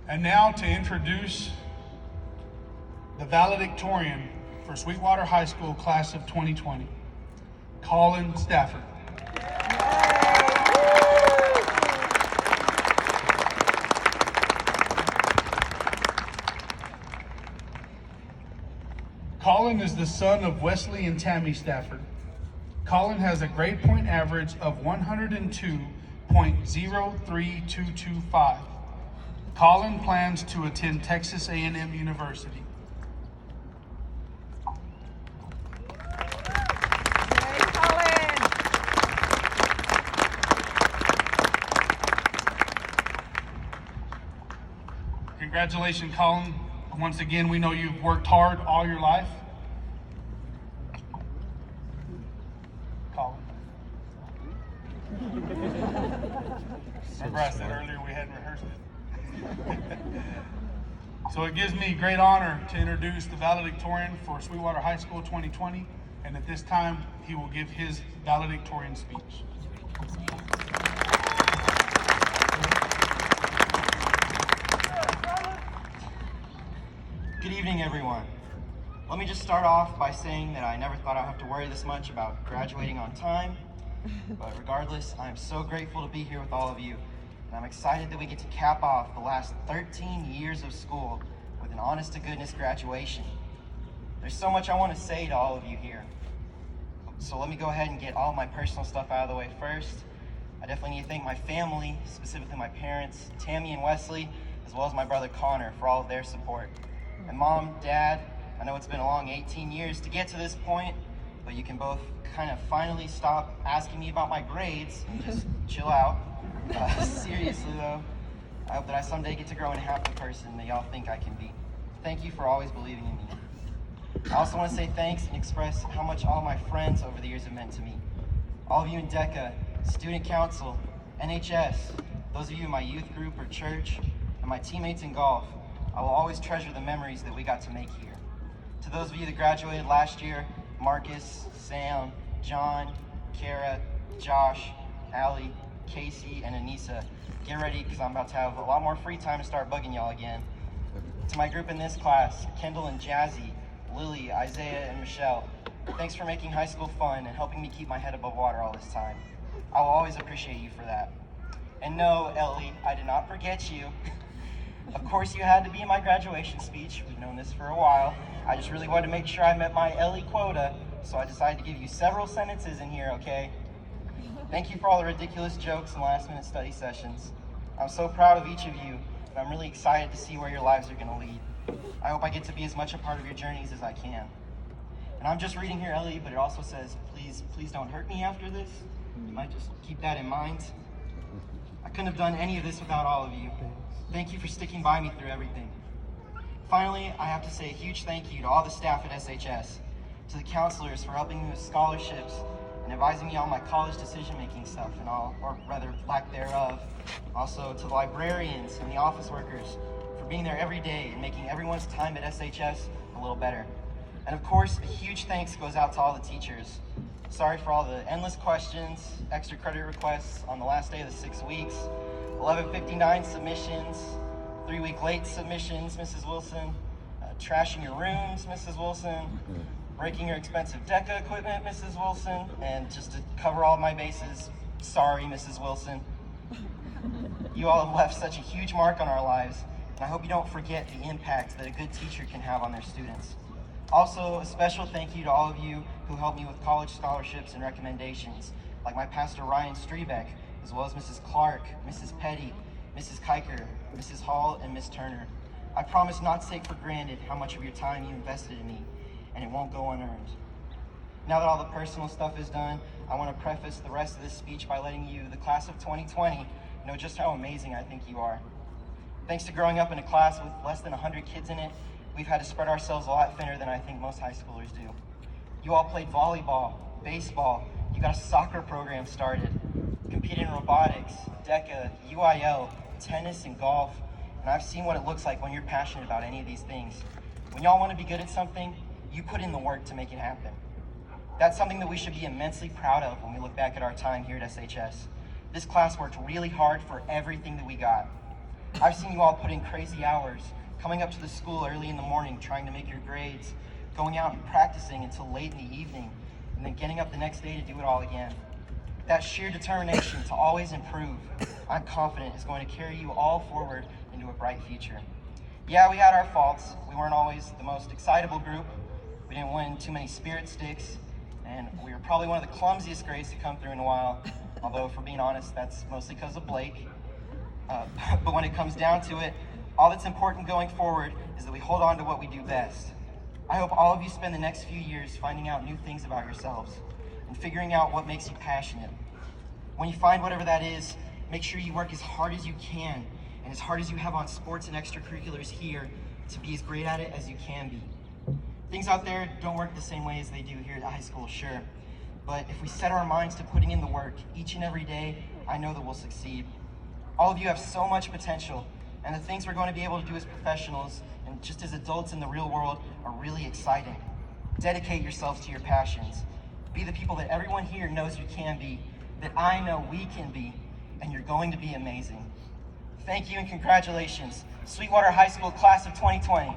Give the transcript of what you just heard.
And now to introduce the valedictorian for Sweetwater High School class of 2020, Collin Stafford. Collin is the son of Wesley and Tammy Stafford. Collin has a grade point average of 102.03225. Collin plans to attend Texas A&M University. Congratulations, Collin. Once again, we know you've worked hard all your life. Collin. Remember I said earlier we hadn't rehearsed it? So it gives me great honor to introduce the valedictorian for Sweetwater High School 2020, and at this time, he will give his valedictorian speech. Good evening, everyone. Let me just start off by saying that I never thought I'd have to worry this much about graduating on time, but regardless, I'm so grateful to be here with all of you, and I'm excited that we get to cap off the last 13 years of school with an honest-to-goodness graduation. There's so much I want to say to all of you here, so let me go ahead and get all my personal stuff out of the way first. I definitely need to thank my family, specifically my parents, Tammy and Wesley, as well as my brother Connor for all of their support. And Mom, Dad, I know it's been a long 18 years to get to this point, but you can both kind of finally stop asking me about my grades and just chill out. Seriously though, I hope that I someday get to grow into half the person that y'all think I can be. Thank you for always believing in me. I also want to say thanks and express how much all my friends over the years have meant to me. All of you in DECA, Student Council, NHS, those of you in my youth group or church, and my teammates in golf, I will always treasure the memories that we got to make here. To those of you that graduated last year, Marcus, Sam, John, Kara, Josh, Allie, Casey, and Anissa, get ready because I'm about to have a lot more free time to start bugging y'all again. To my group in this class, Kendall and Jazzy, Lily, Isaiah, and Michelle, thanks for making high school fun and helping me keep my head above water all this time. I will always appreciate you for that. And no, Ellie, I did not forget you. Of course, you had to be in my graduation speech. We've known this for a while. I just really wanted to make sure I met my Ellie quota, so I decided to give you several sentences in here, okay? Thank you for all the ridiculous jokes and last-minute study sessions. I'm so proud of each of you, and I'm really excited to see where your lives are going to lead. I hope I get to be as much a part of your journeys as I can. And I'm just reading here, Ellie, but it also says, please don't hurt me after this. You might just keep that in mind. I couldn't have done any of this without all of you. Thank you for sticking by me through everything. Finally, I have to say a huge thank you to all the staff at SHS, to the counselors for helping me with scholarships and advising me on my college decision-making stuff and all, or rather lack thereof. Also to the librarians and the office workers for being there every day and making everyone's time at SHS a little better. And of course, a huge thanks goes out to all the teachers. Sorry for all the endless questions, extra credit requests on the last day of the 6 weeks, 11:59 submissions, 3-week late submissions, Mrs. Wilson, trashing your rooms, Mrs. Wilson, breaking your expensive DECA equipment, Mrs. Wilson, and just to cover all my bases, sorry, Mrs. Wilson. You all have left such a huge mark on our lives, and I hope you don't forget the impact that a good teacher can have on their students. Also, a special thank you to all of you who helped me with college scholarships and recommendations, like my pastor Ryan Strebeck, as well as Mrs. Clark, Mrs. Petty, Mrs. Kiker, Mrs. Hall, and Miss Turner. I promise not to take for granted how much of your time you invested in me, and it won't go unearned. Now that all the personal stuff is done, I want to preface the rest of this speech by letting you, the class of 2020, know just how amazing I think you are. Thanks to growing up in a class with less than 100 kids in it, we've had to spread ourselves a lot thinner than I think most high schoolers do. You all played volleyball, baseball, you got a soccer program started, competed in robotics, DECA, UIL, tennis, and golf, and I've seen what it looks like when you're passionate about any of these things. When y'all want to be good at something, you put in the work to make it happen. That's something that we should be immensely proud of when we look back at our time here at SHS. This class worked really hard for everything that we got. I've seen you all put in crazy hours, coming up to the school early in the morning, trying to make your grades, going out and practicing until late in the evening, and then getting up the next day to do it all again. That sheer determination to always improve, I'm confident is going to carry you all forward into a bright future. Yeah, we had our faults. We weren't always the most excitable group. We didn't win too many spirit sticks, and we were probably one of the clumsiest grades to come through in a while, although if we're being honest, that's mostly because of Blake. But when it comes down to it, all that's important going forward is that we hold on to what we do best. I hope all of you spend the next few years finding out new things about yourselves and figuring out what makes you passionate. When you find whatever that is, make sure you work as hard as you can and as hard as you have on sports and extracurriculars here to be as great at it as you can be. Things out there don't work the same way as they do here at high school, sure. But if we set our minds to putting in the work each and every day, I know that we'll succeed. All of you have so much potential, and the things we're going to be able to do as professionals and just as adults in the real world are really exciting. Dedicate yourselves to your passions. Be the people that everyone here knows you can be, that I know we can be, and you're going to be amazing. Thank you and congratulations, Sweetwater High School Class of 2020.